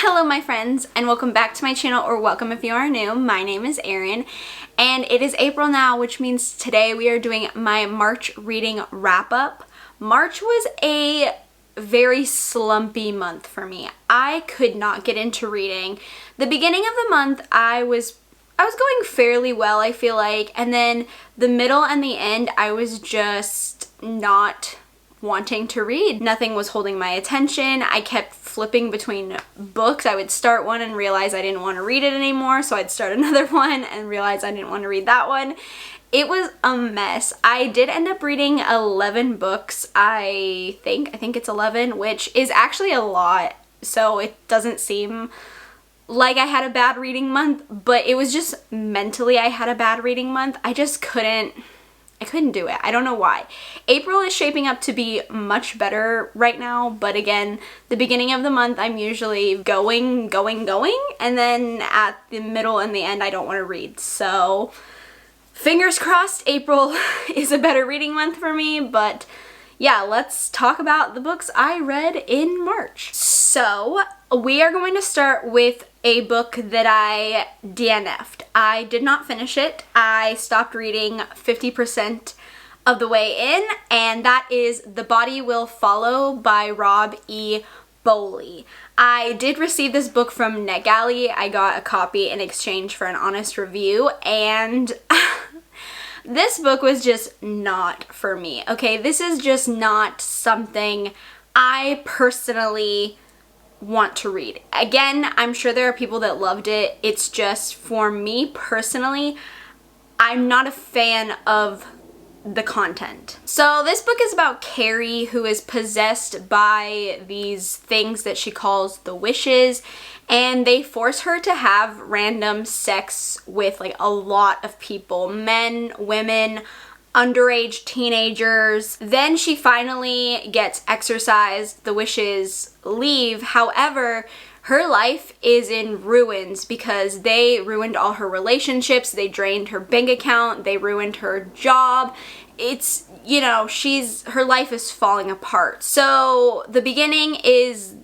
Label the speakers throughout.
Speaker 1: Hello my friends, and welcome back to my channel, or welcome if you are new. My name is Erin and it is April now, which means today we are doing my March reading wrap up. March was a very slumpy month for me. I could not get into reading. The beginning of the month I was going fairly well, I feel like, and then the middle and the end I was just not wanting to read. Nothing was holding my attention. I kept flipping between books. I would start one and realize I didn't want to read it anymore, so I'd start another one and realize I didn't want to read that one. It was a mess. I did end up reading 11 books, I think it's 11, which is actually a lot, so it doesn't seem like I had a bad reading month, but it was just mentally I had a bad reading month. I couldn't do it. I don't know why. April is shaping up to be much better right now, but again, the beginning of the month I'm usually going, and then at the middle and the end I don't want to read. So fingers crossed April is a better reading month for me, but yeah, let's talk about the books I read in March. So we are going to start with a book that I DNF'd. I did not finish it. I stopped reading 50% of the way in, and that is The Body Will Follow by Rob E. Bowley. I did receive this book from NetGalley. I got a copy in exchange for an honest review, and this book was just not for me, okay? This is just not something I personally want to read. Again, I'm sure there are people that loved it. It's just, for me personally, I'm not a fan of the content. So this book is about Carrie, who is possessed by these things that she calls the wishes, and they force her to have random sex with like a lot of people, men, women, underage teenagers. Then she finally gets exorcised, the wishes leave. However, her life is in ruins because they ruined all her relationships, they drained her bank account, they ruined her job. It's, you know, her life is falling apart. So the beginning is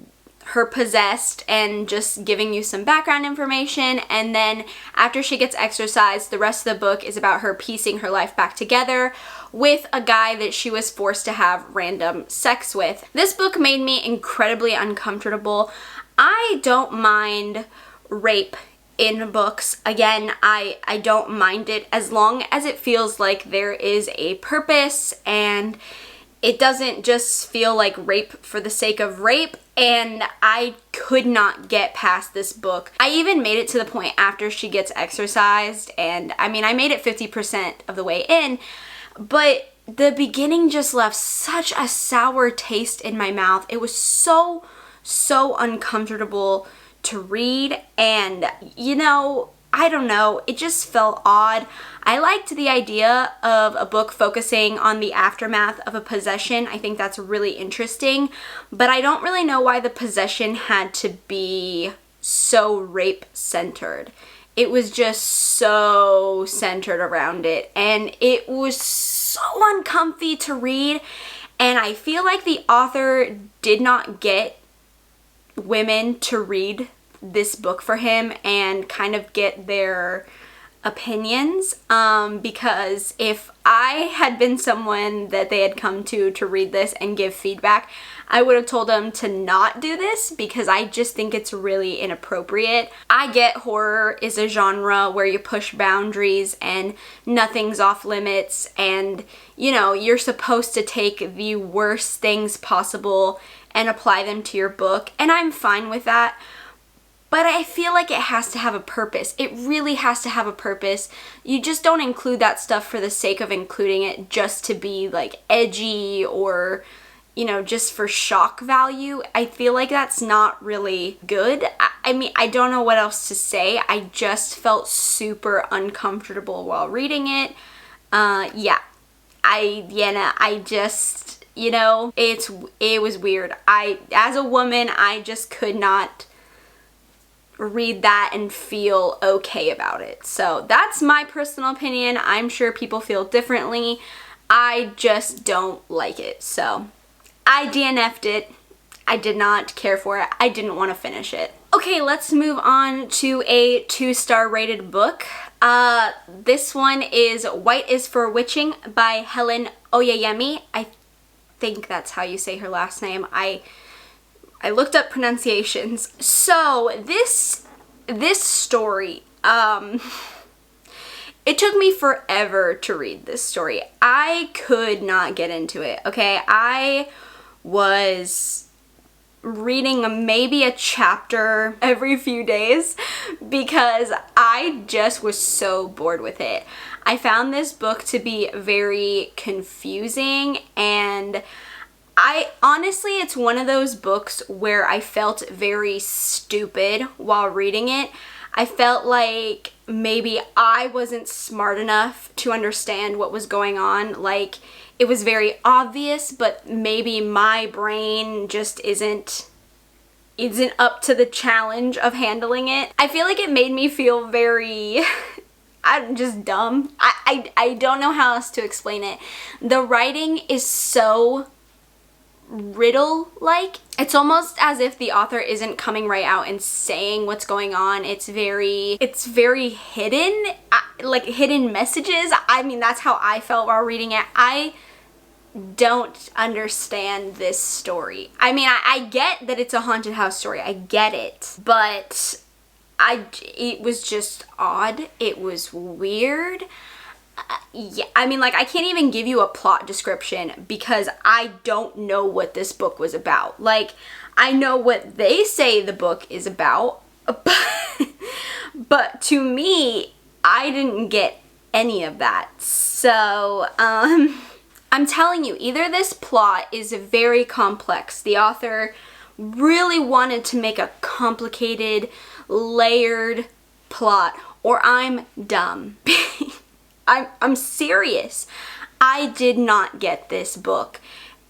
Speaker 1: her possessed and just giving you some background information, and then after she gets exorcised, the rest of the book is about her piecing her life back together with a guy that she was forced to have random sex with. This book made me incredibly uncomfortable. I don't mind rape in books. Again, I don't mind it as long as it feels like there is a purpose and it doesn't just feel like rape for the sake of rape, and I could not get past this book. I even made it to the point after she gets exorcised, and I mean, I made it 50% of the way in, but the beginning just left such a sour taste in my mouth. It was so uncomfortable to read, and you know, I don't know, it just felt odd. I liked the idea of a book focusing on the aftermath of a possession. I think that's really interesting, but I don't really know why the possession had to be so rape-centered. It was just so centered around it, and it was so uncomfy to read, and I feel like the author did not get women to read this book for him and kind of get their opinions, because if I had been someone that they had come to read this and give feedback, I would have told them to not do this because I just think it's really inappropriate. I get horror is a genre where you push boundaries and nothing's off limits, and you know, you're supposed to take the worst things possible and apply them to your book, and I'm fine with that. But I feel like it has to have a purpose. It really has to have a purpose. You just don't include that stuff for the sake of including it just to be like edgy or, you know, just for shock value. I feel like that's not really good. I mean, I don't know what else to say. I just felt super uncomfortable while reading it. I just, you know, it was weird. As a woman, I just could not read that and feel okay about it. So that's my personal opinion. I'm sure people feel differently. I just don't like it. So I DNF'd it. I did not care for it. I didn't want to finish it. Okay, let's move on to a 2-star rated book. This one is White is for Witching by Helen Oyeyemi. I think that's how you say her last name. I looked up pronunciations. So this story, it took me forever to read this story. I could not get into it, okay? I was reading maybe a chapter every few days because I just was so bored with it. I found this book to be very confusing, and honestly, it's one of those books where I felt very stupid while reading it. I felt like maybe I wasn't smart enough to understand what was going on. Like, it was very obvious, but maybe my brain just isn't up to the challenge of handling it. I feel like it made me feel very I'm just dumb. I don't know how else to explain it. The writing is so riddle-like. It's almost as if the author isn't coming right out and saying what's going on. It's very hidden, like hidden messages. I mean, that's how I felt while reading it. I don't understand this story. I mean, I get that it's a haunted house story. I get it. But it was just odd. It was weird. Yeah, I mean, like, I can't even give you a plot description because I don't know what this book was about. Like, I know what they say the book is about, but to me, I didn't get any of that. So, I'm telling you, either this plot is very complex. The author really wanted to make a complicated, layered plot, or I'm dumb. I'm serious. I did not get this book,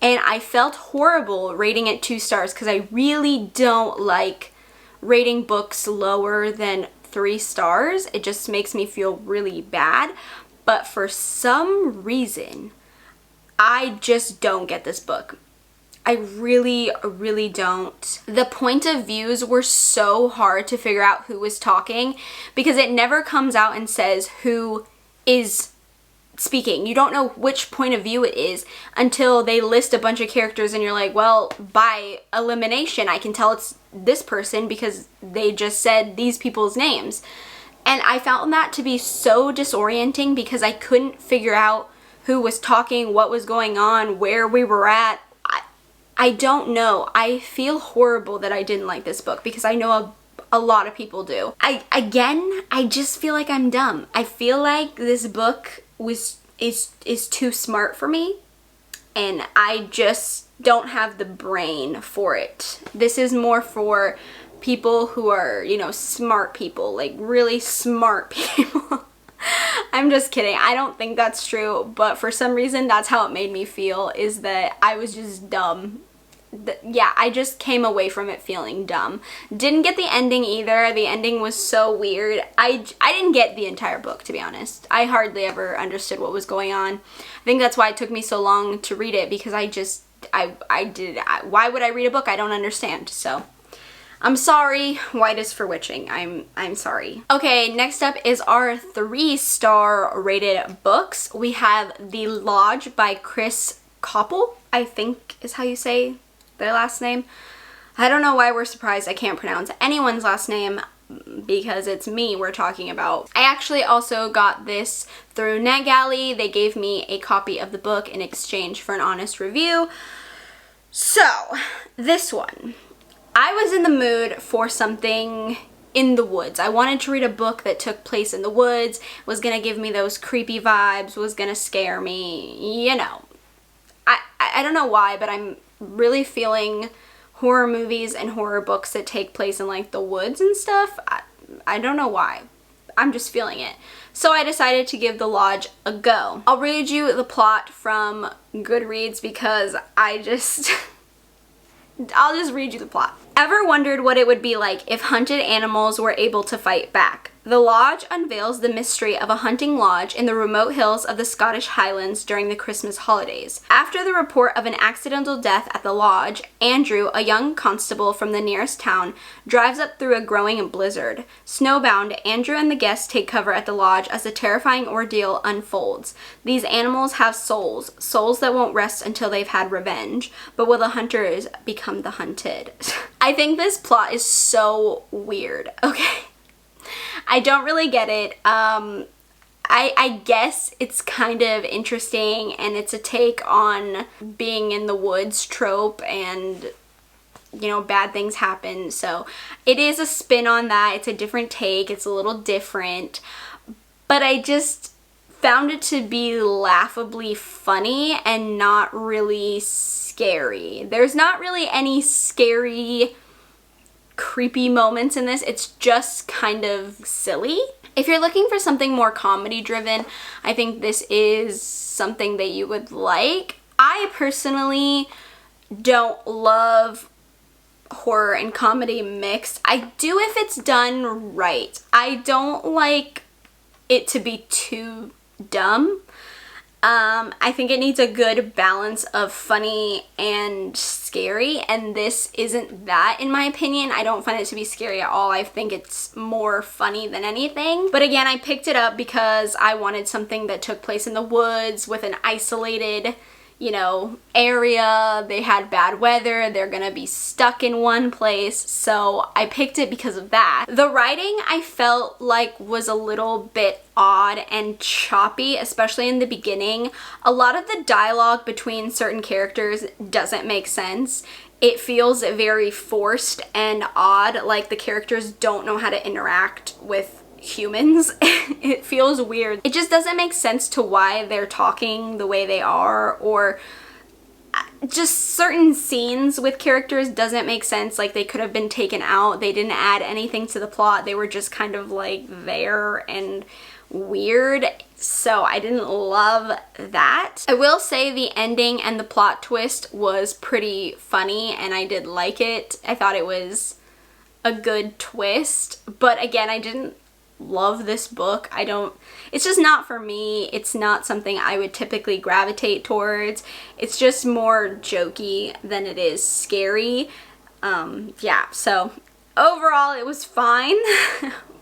Speaker 1: and I felt horrible rating it 2 stars because I really don't like rating books lower than 3 stars. It just makes me feel really bad. But for some reason, I just don't get this book. I really, really don't. The point of views were so hard to figure out who was talking because it never comes out and says who is speaking. You don't know which point of view it is until they list a bunch of characters and you're like, well, by elimination, I can tell it's this person because they just said these people's names. And I found that to be so disorienting because I couldn't figure out who was talking, what was going on, where we were at. I don't know. I feel horrible that I didn't like this book because I know a lot of people do. I just feel like I'm dumb. I feel like this book is too smart for me, and I just don't have the brain for it. This is more for people who are, you know, smart people, like really smart people. I'm just kidding. I don't think that's true, but for some reason that's how it made me feel, is that I was just dumb. Yeah, I just came away from it feeling dumb. Didn't get the ending either. The ending was so weird. I didn't get the entire book, to be honest. I hardly ever understood what was going on. I think that's why it took me so long to read it, because why would I read a book I don't understand? So I'm sorry, White is for Witching. I'm sorry. Okay, next up is our 3-star rated books. We have The Lodge by Chris Koppel, I think is how you say their last name. I don't know why we're surprised I can't pronounce anyone's last name, because it's me we're talking about. I actually also got this through NetGalley. They gave me a copy of the book in exchange for an honest review. So, this one. I was in the mood for something in the woods. I wanted to read a book that took place in the woods, was gonna give me those creepy vibes, was gonna scare me, you know. I don't know why, but I'm really feeling horror movies and horror books that take place in like the woods and stuff. I don't know why. I'm just feeling it. So I decided to give The Lodge a go. I'll read you the plot from Goodreads because I'll just read you the plot. Ever wondered what it would be like if hunted animals were able to fight back? The Lodge unveils the mystery of a hunting lodge in the remote hills of the Scottish Highlands during the Christmas holidays. After the report of an accidental death at the lodge, Andrew, a young constable from the nearest town, drives up through a growing blizzard. Snowbound, Andrew and the guests take cover at the lodge as the terrifying ordeal unfolds. These animals have souls, souls that won't rest until they've had revenge. But will the hunters become the hunted? I think this plot is so weird, okay? I don't really get it. I guess it's kind of interesting, and it's a take on being in the woods trope, and you know, bad things happen. So it is a spin on that. It's a different take. It's a little different. But I just found it to be laughably funny and not really scary. There's not really any scary, creepy moments in this. It's just kind of silly. If you're looking for something more comedy driven, I think this is something that you would like. I personally don't love horror and comedy mixed. I do if it's done right. I don't like it to be too dumb. I think it needs a good balance of funny and scary, and this isn't that, in my opinion. I don't find it to be scary at all. I think it's more funny than anything. But again, I picked it up because I wanted something that took place in the woods with an isolated, you know, area. They had bad weather. They're gonna be stuck in one place. So I picked it because of that. The writing I felt like was a little bit odd and choppy, especially in the beginning. A lot of the dialogue between certain characters doesn't make sense. It feels very forced and odd, like the characters don't know how to interact with humans. It feels weird. It just doesn't make sense to why they're talking the way they are, or just certain scenes with characters doesn't make sense. Like they could have been taken out. They didn't add anything to the plot. They were just kind of like there and weird. So I didn't love that. I will say the ending and the plot twist was pretty funny, and I did like it. I thought it was a good twist, but again, I didn't love this book. It's just not for me. It's not something I would typically gravitate towards. It's just more jokey than it is scary. Yeah, so overall it was fine,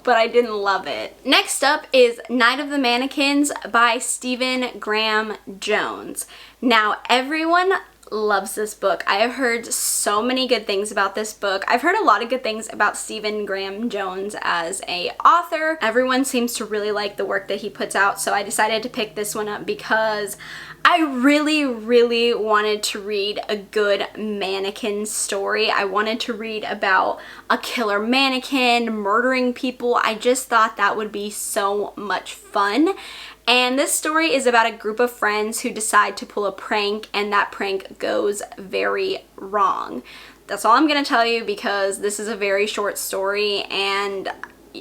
Speaker 1: but I didn't love it. Next up is Night of the Mannequins by Stephen Graham Jones. Now, everyone loves this book. I have heard so many good things about this book. I've heard a lot of good things about Stephen Graham Jones as a author. Everyone seems to really like the work that he puts out, so I decided to pick this one up because I really wanted to read a good mannequin story. I wanted to read about a killer mannequin murdering people. I just thought that would be so much fun. And this story is about a group of friends who decide to pull a prank, and that prank goes very wrong. That's all I'm gonna tell you because this is a very short story and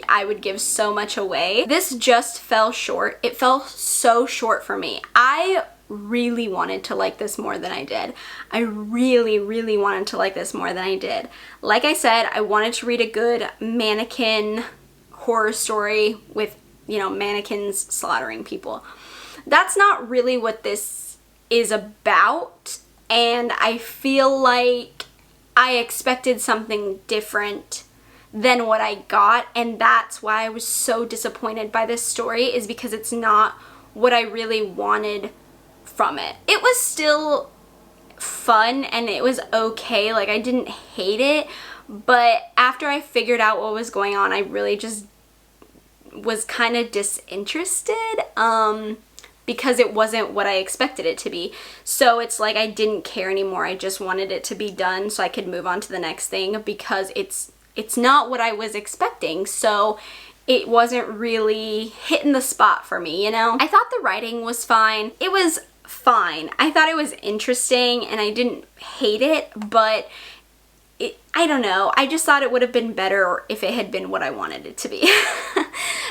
Speaker 1: I would give so much away. This just fell short. It fell so short for me. I really wanted to like this more than I did. I really wanted to like this more than I did. Like I said, I wanted to read a good mannequin horror story with, you know, mannequins slaughtering people. That's not really what this is about, and I feel like I expected something different than what I got, and that's why I was so disappointed by this story, is because it's not what I really wanted from it. It was still fun and it was okay, like I didn't hate it, but after I figured out what was going on, I really just was kind of disinterested because it wasn't what I expected it to be. So it's like I didn't care anymore. I just wanted it to be done so I could move on to the next thing, because it's not what I was expecting. So it wasn't really hitting the spot for me, you know? I thought the writing was fine. It was fine. I thought it was interesting and I didn't hate it, but I don't know. I just thought it would have been better if it had been what I wanted it to be.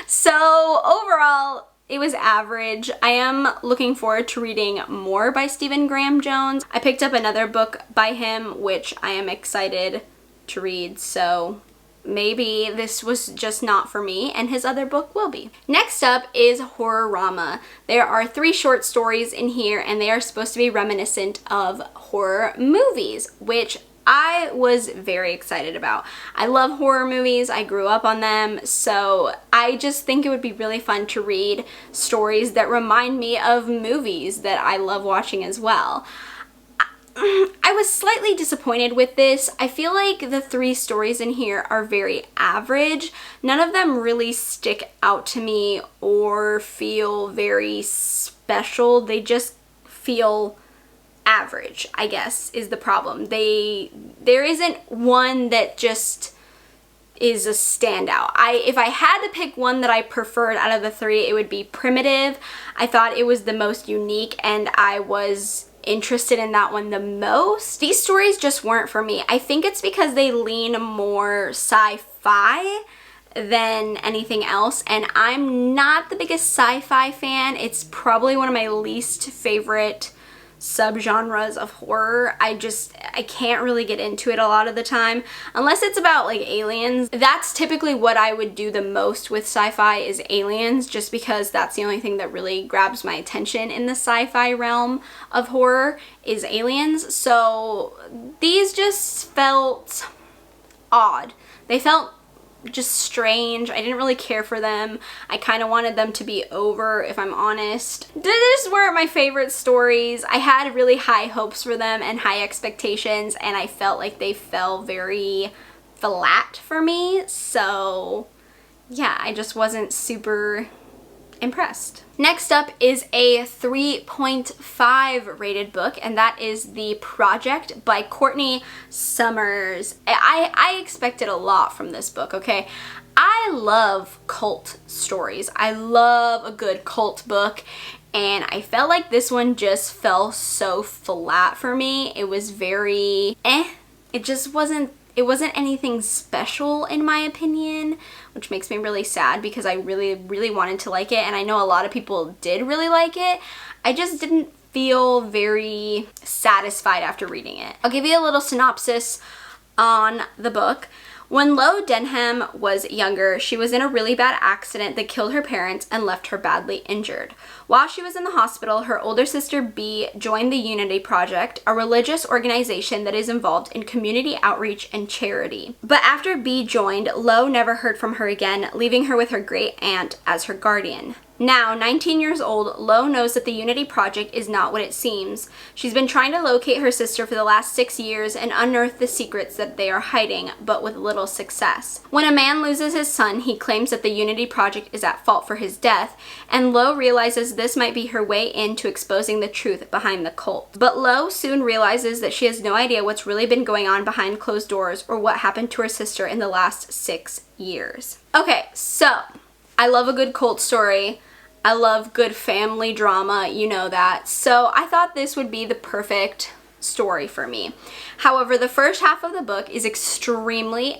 Speaker 1: So overall, it was average. I am looking forward to reading more by Stephen Graham Jones. I picked up another book by him, which I am excited to read, so maybe this was just not for me and his other book will be. Next up is Horrorama. There are 3 short stories in here and they are supposed to be reminiscent of horror movies, which I was very excited about. I love horror movies, I grew up on them, so I just think it would be really fun to read stories that remind me of movies that I love watching as well. I was slightly disappointed with this. I feel like the 3 stories in here are very average. None of them really stick out to me or feel very special. They just feel average, I guess, is the problem. There isn't one that just is a standout. If I had to pick one that I preferred out of the 3, it would be Primitive. I thought it was the most unique and I was interested in that one the most. These stories just weren't for me. I think it's because they lean more sci-fi than anything else, and I'm not the biggest sci-fi fan. It's probably one of my least favorite subgenres of horror. I can't really get into it a lot of the time unless it's about like aliens. That's typically what I would do the most with sci-fi, is aliens, just because that's the only thing that really grabs my attention in the sci-fi realm of horror is aliens. So these just felt odd. They felt just strange. I didn't really care for them. I kind of wanted them to be over, if I'm honest. These weren't my favorite stories. I had really high hopes for them and high expectations, and I felt like they fell very flat for me. So yeah, I just wasn't super impressed. Next up is a 3.5 rated book, and that is The Project by Courtney Summers. I expected a lot from this book, okay? I love cult stories. I love a good cult book, and I felt like this one just fell so flat for me. It was very It just wasn't anything special in my opinion, which makes me really sad because I really wanted to like it, and I know a lot of people did really like it. I just didn't feel very satisfied after reading it. I'll give you a little synopsis on the book. When Lo Denham was younger, she was in a really bad accident that killed her parents and left her badly injured. While she was in the hospital, her older sister Bee joined the Unity Project, a religious organization that is involved in community outreach and charity. But after Bee joined, Lo never heard from her again, leaving her with her great aunt as her guardian. Now, 19 years old, Lo knows that the Unity Project is not what it seems. She's been trying to locate her sister for the last 6 years and unearth the secrets that they are hiding, but with little success. When a man loses his son, he claims that the Unity Project is at fault for his death, and Lo realizes this might be her way into exposing the truth behind the cult. But Lo soon realizes that she has no idea what's really been going on behind closed doors or what happened to her sister in the last 6 years. Okay, so I love a good cult story. I love good family drama, you know that. So I thought this would be the perfect story for me. However, the first half of the book is extremely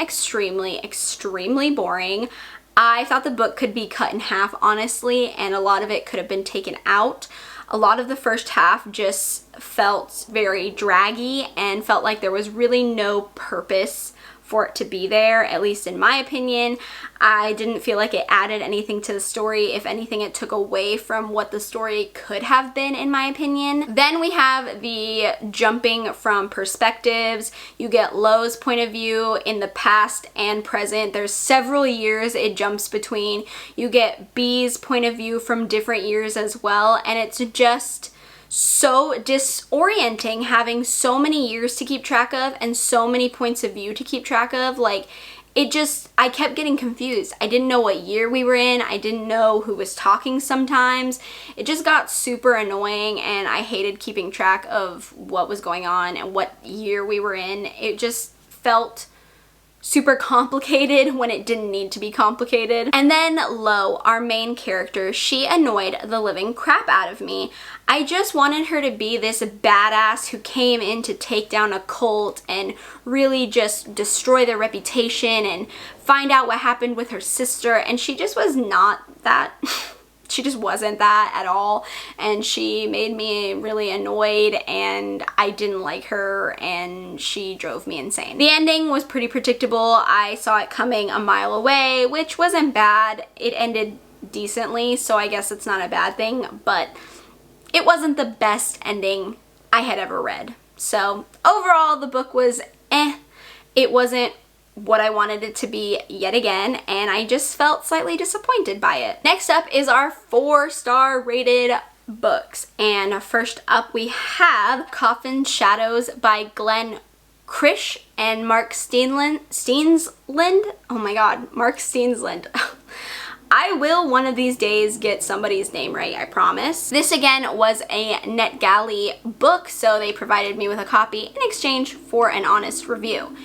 Speaker 1: boring. I thought the book could be cut in half, honestly, and a lot of it could have been taken out. A lot of the first half just felt very draggy and felt like there was really no purpose for it to be there, at least in my opinion. I didn't feel like it added anything to the story. If anything, it took away from what the story could have been, in my opinion. Then we have the jumping from perspectives. You get Lo's point of view in the past and present. There's several years it jumps between. You get B's point of view from different years as well, and it's just so disorienting having so many years to keep track of and so many points of view to keep track of. Like, I kept getting confused. I didn't know what year we were in. I didn't know who was talking sometimes. It just got super annoying, and I hated keeping track of what was going on and what year we were in. It just felt super complicated when it didn't need to be complicated. And then Lo, our main character, she annoyed the living crap out of me. I just wanted her to be this badass who came in to take down a cult and really just destroy their reputation and find out what happened with her sister, and she just was not that. she just wasn't that at all, and she made me really annoyed, and I didn't like her, and she drove me insane. The ending was pretty predictable. I saw it coming a mile away, which wasn't bad. It ended decently, so I guess it's not a bad thing, but it wasn't the best ending I had ever read. So overall, the book was eh. It wasn't what I wanted it to be yet again, and I just felt slightly disappointed by it. Next up is our 4-star rated books, and first up we have Coffin Shadows by Glenn Krish and Mark Steensland. Oh my god, Mark Steensland. I will one of these days get somebody's name right, I promise. This again was a NetGalley book, so they provided me with a copy in exchange for an honest review.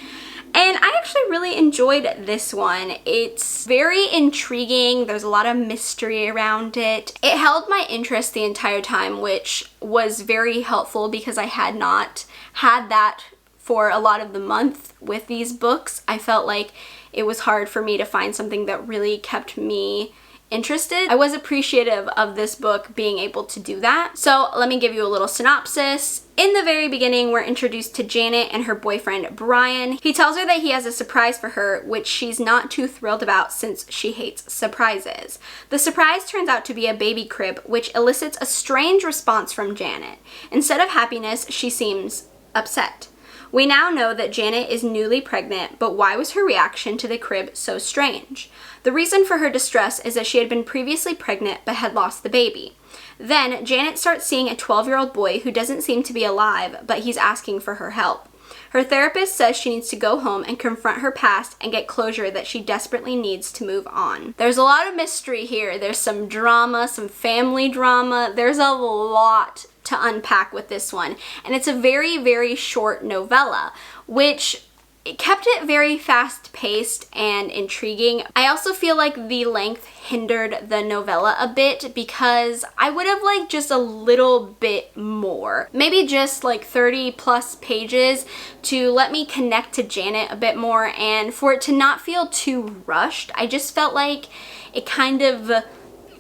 Speaker 1: And I actually really enjoyed this one. It's very intriguing. There's a lot of mystery around it. It held my interest the entire time, which was very helpful because I had not had that for a lot of the month with these books. I felt like it was hard for me to find something that really kept me interested. I was appreciative of this book being able to do that. So let me give you a little synopsis. In the very beginning, we're introduced to Janet and her boyfriend, Brian. He tells her that he has a surprise for her, which she's not too thrilled about since she hates surprises. The surprise turns out to be a baby crib, which elicits a strange response from Janet. Instead of happiness, she seems upset. We now know that Janet is newly pregnant, but why was her reaction to the crib so strange? The reason for her distress is that she had been previously pregnant but had lost the baby. Then, Janet starts seeing a 12-year-old boy who doesn't seem to be alive, but he's asking for her help. Her therapist says she needs to go home and confront her past and get closure that she desperately needs to move on. There's a lot of mystery here. There's some drama, some family drama. There's a lot to unpack with this one. And it's a very, very short novella, which it kept it very fast-paced and intriguing. I also feel like the length hindered the novella a bit because I would have liked just a little bit more. Maybe just like 30 plus pages to let me connect to Janet a bit more and for it to not feel too rushed. I just felt like it kind of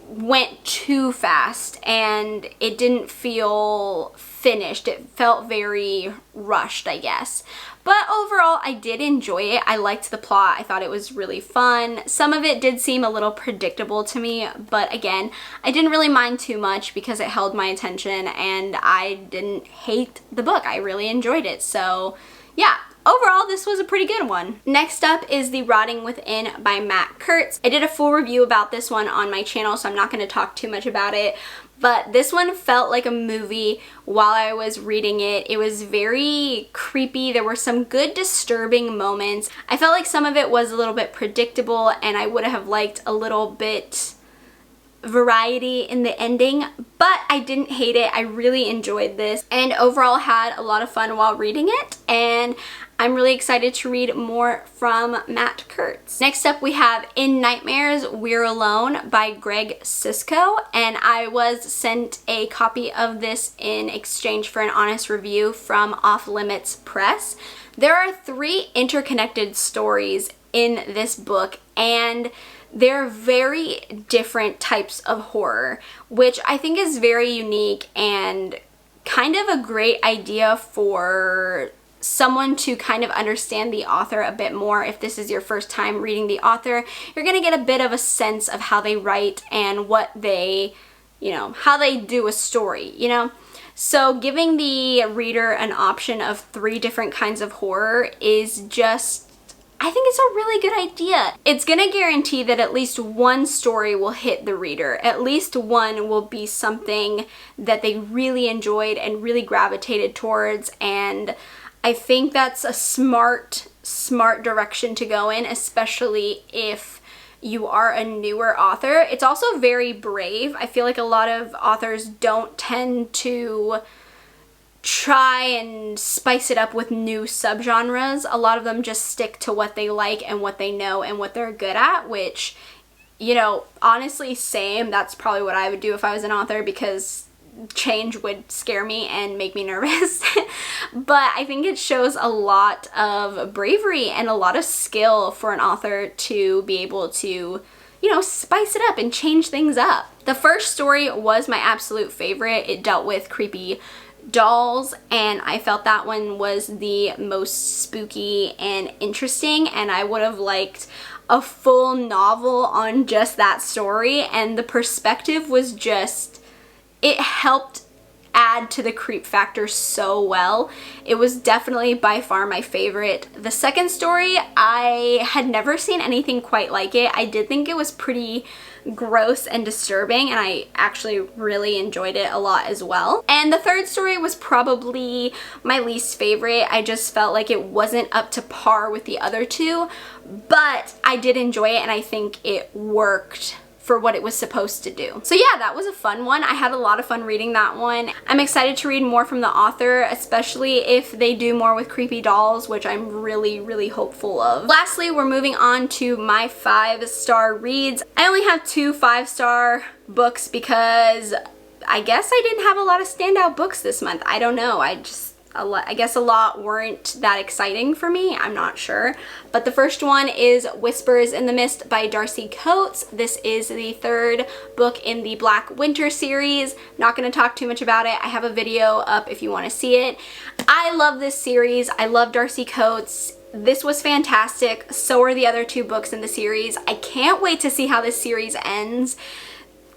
Speaker 1: went too fast and it didn't feel finished. It felt very rushed, I guess. But overall, I did enjoy it. I liked the plot. I thought it was really fun. Some of it did seem a little predictable to me, but again, I didn't really mind too much because it held my attention and I didn't hate the book. I really enjoyed it. So yeah. Overall, this was a pretty good one. Next up is The Rotting Within by Matt Kurtz. I did a full review about this one on my channel, so I'm not going to talk too much about it. But this one felt like a movie while I was reading it. It was very creepy. There were some good disturbing moments. I felt like some of it was a little bit predictable and I would have liked a little bit variety in the ending, but I didn't hate it. I really enjoyed this and overall had a lot of fun while reading it, and I'm really excited to read more from Matt Kurtz. Next up we have In Nightmares We're Alone by Greg Sisco, and I was sent a copy of this in exchange for an honest review from Off Limits Press. There are 3 interconnected stories in this book and they're very different types of horror, which I think is very unique and kind of a great idea for someone to kind of understand the author a bit more. If this is your first time reading the author, you're gonna get a bit of a sense of how they write and what they, how they do a story, So giving the reader an option of 3 different kinds of horror is just, I think it's a really good idea. It's gonna guarantee that at least one story will hit the reader. At least one will be something that they really enjoyed and really gravitated towards, and I think that's a smart direction to go in, especially if you are a newer author. It's also very brave. I feel like a lot of authors don't tend to try and spice it up with new subgenres. A lot of them just stick to what they like and what they know and what they're good at, which, honestly, same. That's probably what I would do if I was an author because change would scare me and make me nervous. But I think it shows a lot of bravery and a lot of skill for an author to be able to you know, spice it up and change things up. The first story was my absolute favorite. It dealt with creepy dolls, and I felt that one was the most spooky and interesting, and I would have liked a full novel on just that story. And the perspective was just, it helped add to the creep factor so well. It was definitely by far my favorite. The second story, I had never seen anything quite like it. I did think it was pretty gross and disturbing, and I actually really enjoyed it a lot as well. And the third story was probably my least favorite. I just felt like it wasn't up to par with the other two, but I did enjoy it, and I think it worked for what it was supposed to do. So yeah, that was a fun one. I had a lot of fun reading that one. I'm excited to read more from the author, especially if they do more with creepy dolls, which I'm really hopeful of. Lastly, we're moving on to my 5-star reads. I only have 2 5-star books because I guess I didn't have a lot of standout books this month. I don't know. I guess a lot weren't that exciting for me. I'm not sure. But the first one is Whispers in the Mist by Darcy Coates. This is the 3rd book in the Black Winter series. Not going to talk too much about it. I have a video up if you want to see it. I love this series. I love Darcy Coates. This was fantastic. So are the other 2 books in the series. I can't wait to see how this series ends.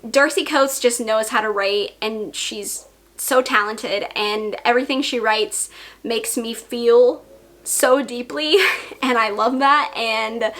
Speaker 1: Darcy Coates just knows how to write, and she's so talented, and everything she writes makes me feel so deeply, and I love that, and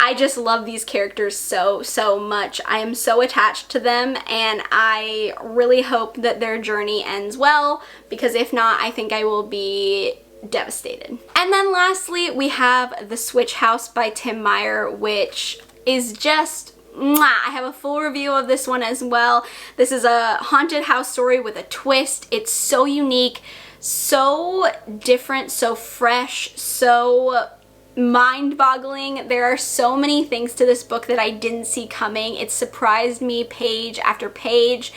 Speaker 1: I just love these characters so much. I am so attached to them, and I really hope that their journey ends well, because if not, I think I will be devastated. And then lastly, we have The Switch House by Tim Meyer, which is just I have a full review of this one as well. This is a haunted house story with a twist. It's so unique, so different, so fresh, so mind-boggling. There are so many things to this book that I didn't see coming. It surprised me page after page.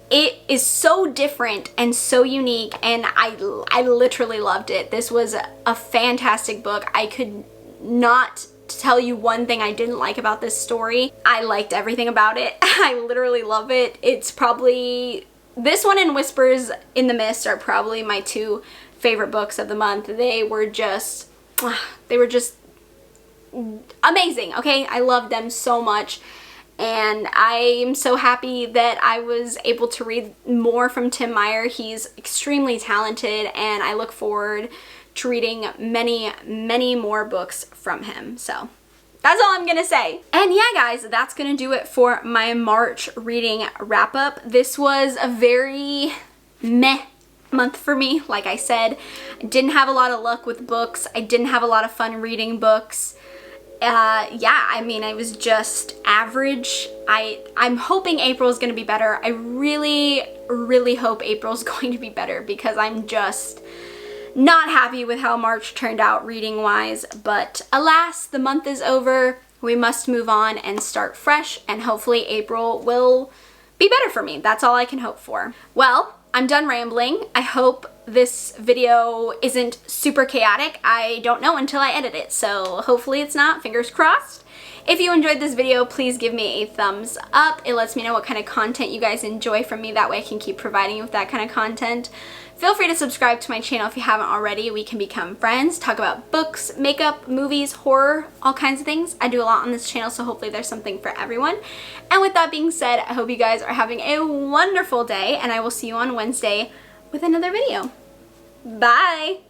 Speaker 1: It is so different and so unique, and I literally loved it. This was a fantastic book. I could not tell you one thing I didn't like about this story. I liked everything about it. I literally love it. It's probably, this one and Whispers in the Mist are probably my 2 favorite books of the month. They were just amazing, okay? I love them so much, and I'm so happy that I was able to read more from Tim Meyer. He's extremely talented, and I look forward to reading many more books from him. So that's all I'm gonna say. And yeah, guys, that's gonna do it for my March reading wrap up. This was a very meh month for me. Like I said, I didn't have a lot of luck with books. I didn't have a lot of fun reading books. Yeah, I mean, I was just average. I'm hoping April is gonna be better. I really hope April's going to be better, because I'm just not happy with how March turned out reading wise, but alas, the month is over. We must move on and start fresh, and hopefully April will be better for me. That's all I can hope for. Well, I'm done rambling. I hope this video isn't super chaotic. I don't know until I edit it, so hopefully it's not. Fingers crossed. If you enjoyed this video, please give me a thumbs up. It lets me know what kind of content you guys enjoy from me. That way I can keep providing you with that kind of content. Feel free to subscribe to my channel if you haven't already. We can become friends, talk about books, makeup, movies, horror, all kinds of things. I do a lot on this channel, so hopefully there's something for everyone. And with that being said, I hope you guys are having a wonderful day, and I will see you on Wednesday with another video. Bye!